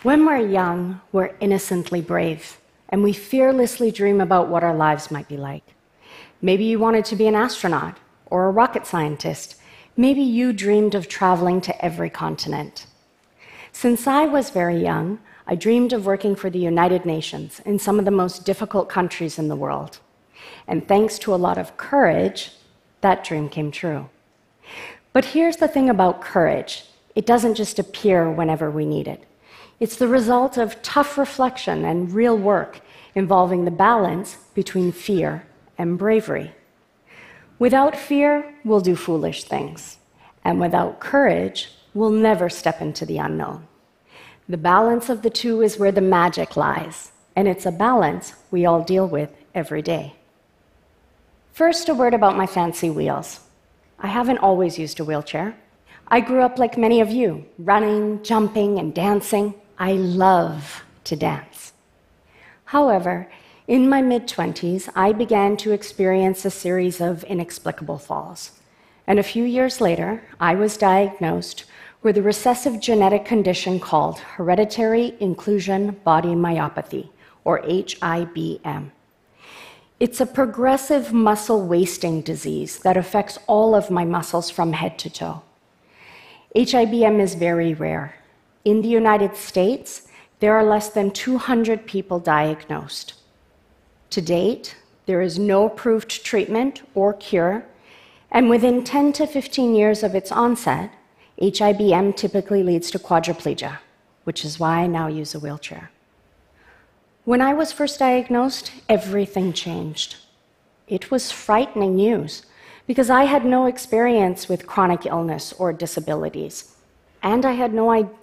When we're young, we're innocently brave, and we fearlessly dream about what our lives might be like. Maybe you wanted to be an astronaut or a rocket scientist. Maybe you dreamed of traveling to every continent. Since I was very young, I dreamed of working for the United Nations in some of the most difficult countries in the world. And thanks to a lot of courage, that dream came true. But here's the thing about courage. It doesn't just appear whenever we need it. It's the result of tough reflection and real work involving the balance between fear and bravery. Without fear, we'll do foolish things. And without courage, we'll never step into the unknown. The balance of the two is where the magic lies, and it's a balance we all deal with every day. First, a word about my fancy wheels. I haven't always used a wheelchair. I grew up like many of you, running, jumping, and dancing. I love to dance. However, in my mid-20s, I began to experience a series of inexplicable falls. And a few years later, I was diagnosed with a recessive genetic condition called hereditary inclusion body myopathy, or HIBM. It's a progressive muscle wasting disease that affects all of my muscles from head to toe. HIBM is very rare. In the United States, there are less than 200 people diagnosed. To date, there is no approved treatment or cure, and within 10 to 15 years of its onset, HIBM typically leads to quadriplegia, which is why I now use a wheelchair. When I was first diagnosed, everything changed. It was frightening news because I had no experience with chronic illness or disabilities, and I had no idea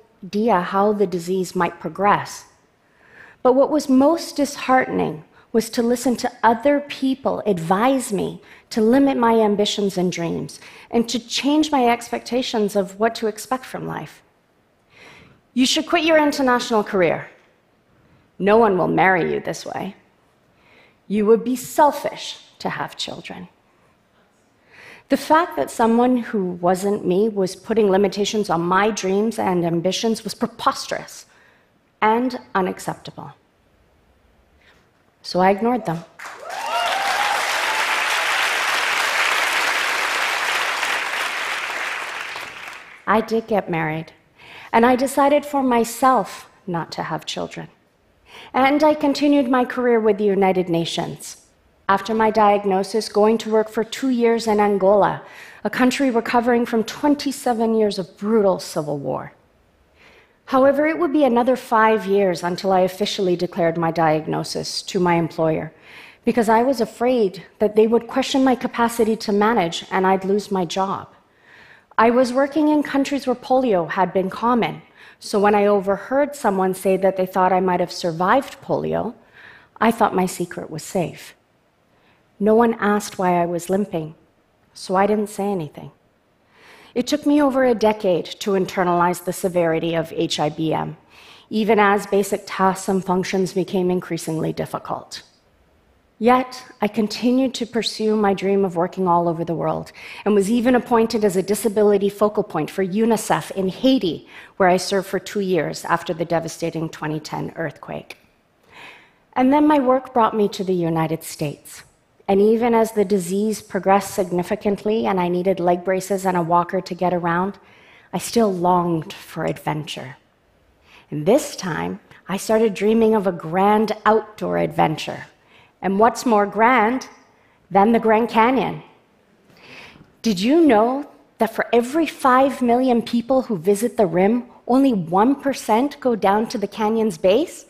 how the disease might progress. But what was most disheartening was to listen to other people advise me to limit my ambitions and dreams and to change my expectations of what to expect from life. You should quit your international career. No one will marry you this way. You would be selfish to have children. The fact that someone who wasn't me was putting limitations on my dreams and ambitions was preposterous and unacceptable. So I ignored them. I did get married, and I decided for myself not to have children. And I continued my career with the United Nations. After my diagnosis, going to work for 2 years in Angola, a country recovering from 27 years of brutal civil war. However, it would be another 5 years until I officially declared my diagnosis to my employer, because I was afraid that they would question my capacity to manage and I'd lose my job. I was working in countries where polio had been common, so when I overheard someone say that they thought I might have survived polio, I thought my secret was safe. No one asked why I was limping, so I didn't say anything. It took me over a decade to internalize the severity of HIBM, even as basic tasks and functions became increasingly difficult. Yet, I continued to pursue my dream of working all over the world, and was even appointed as a disability focal point for UNICEF in Haiti, where I served for 2 years after the devastating 2010 earthquake. And then my work brought me to the United States. And even as the disease progressed significantly and I needed leg braces and a walker to get around, I still longed for adventure. And this time, I started dreaming of a grand outdoor adventure. And what's more grand than the Grand Canyon? Did you know that for every 5 million people who visit the rim, only 1% go down to the canyon's base?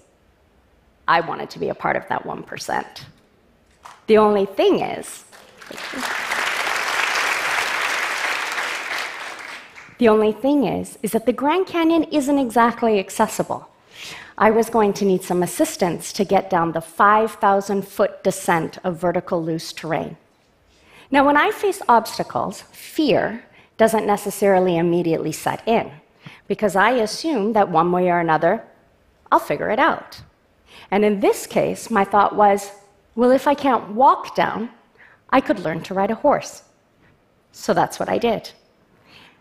I wanted to be a part of that 1%. The only thing is, that the Grand Canyon isn't exactly accessible. I was going to need some assistance to get down the 5,000-foot descent of vertical loose terrain. Now, when I face obstacles, fear doesn't necessarily immediately set in, because I assume that one way or another, I'll figure it out. And in this case, my thought was, well, if I can't walk down, I could learn to ride a horse. So that's what I did.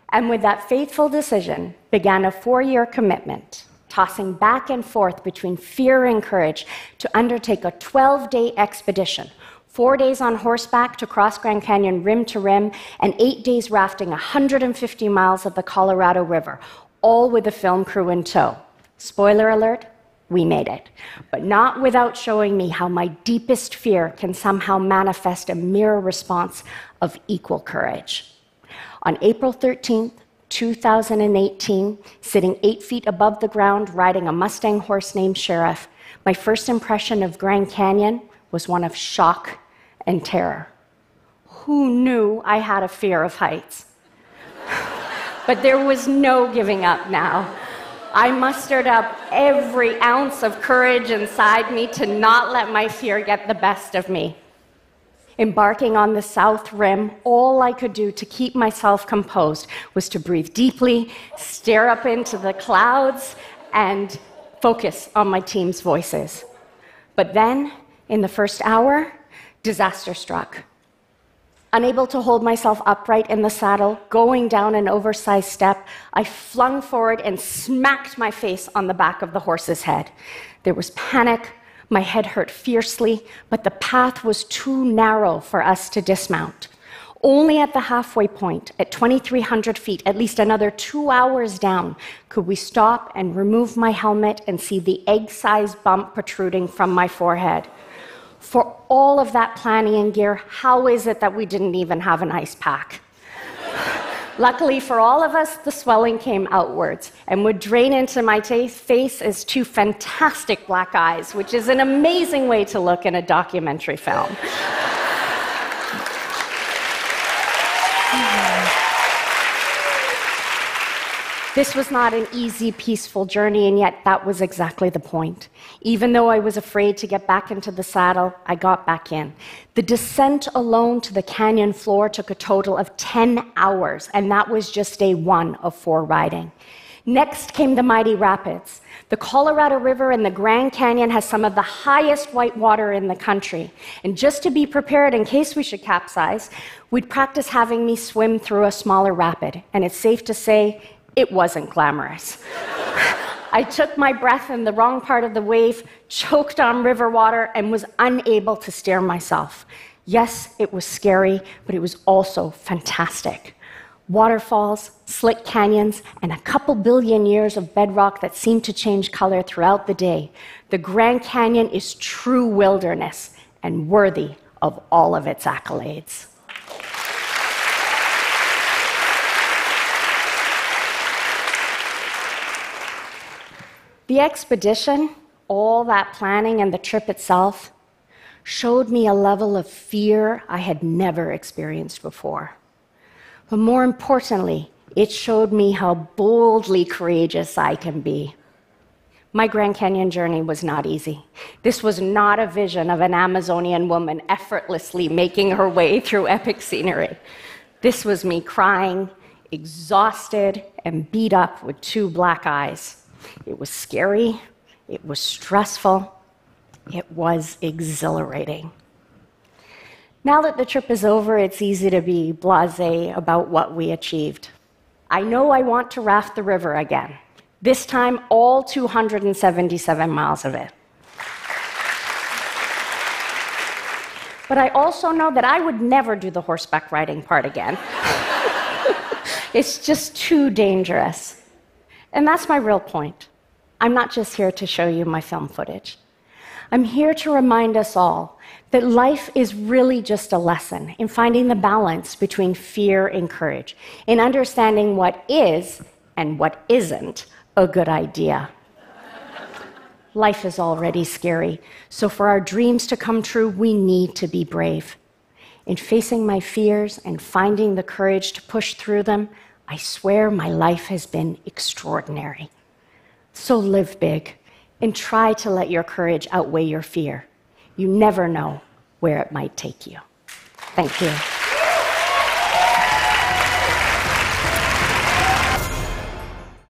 And with that faithful decision began a 4-year commitment, tossing back and forth between fear and courage to undertake a 12-day expedition, 4 days on horseback to cross Grand Canyon rim to rim, and 8 days rafting 150 miles of the Colorado River, all with a film crew in tow. Spoiler alert, we made it, but not without showing me how my deepest fear can somehow manifest a mirror response of equal courage. On April 13th, 2018, sitting 8 feet above the ground, riding a Mustang horse named Sheriff, my first impression of Grand Canyon was one of shock and terror. Who knew I had a fear of heights? But there was no giving up now. I mustered up every ounce of courage inside me to not let my fear get the best of me. Embarking on the South Rim, all I could do to keep myself composed was to breathe deeply, stare up into the clouds, and focus on my team's voices. But then, in the first hour, disaster struck. Unable to hold myself upright in the saddle, going down an oversized step, I flung forward and smacked my face on the back of the horse's head. There was panic, my head hurt fiercely, but the path was too narrow for us to dismount. Only at the halfway point, at 2,300 feet, at least another 2 hours down, could we stop and remove my helmet and see the egg-sized bump protruding from my forehead. For all of that planning and gear, how is it that we didn't even have an ice pack? Luckily for all of us, the swelling came outwards and would drain into my face as 2 fantastic black eyes, which is an amazing way to look in a documentary film. This was not an easy, peaceful journey, and yet that was exactly the point. Even though I was afraid to get back into the saddle, I got back in. The descent alone to the canyon floor took a total of 10 hours, and that was just day 1 of 4 riding. Next came the mighty rapids. The Colorado River in the Grand Canyon has some of the highest white water in the country. And just to be prepared in case we should capsize, we'd practice having me swim through a smaller rapid. And it's safe to say, it wasn't glamorous. I took my breath in the wrong part of the wave, choked on river water, and was unable to steer myself. Yes, it was scary, but it was also fantastic. Waterfalls, slick canyons, and a couple billion years of bedrock that seemed to change color throughout the day. The Grand Canyon is true wilderness and worthy of all of its accolades. The expedition, all that planning and the trip itself, showed me a level of fear I had never experienced before. But more importantly, it showed me how boldly courageous I can be. My Grand Canyon journey was not easy. This was not a vision of an Amazonian woman effortlessly making her way through epic scenery. This was me crying, exhausted, and beat up with 2 black eyes. It was scary, it was stressful, it was exhilarating. Now that the trip is over, it's easy to be blasé about what we achieved. I know I want to raft the river again, this time all 277 miles of it. But I also know that I would never do the horseback riding part again. It's just too dangerous. And that's my real point. I'm not just here to show you my film footage. I'm here to remind us all that life is really just a lesson in finding the balance between fear and courage, in understanding what is and what isn't a good idea. Life is already scary, so for our dreams to come true, we need to be brave. In facing my fears and finding the courage to push through them, I swear my life has been extraordinary. So live big and try to let your courage outweigh your fear. You never know where it might take you. Thank you.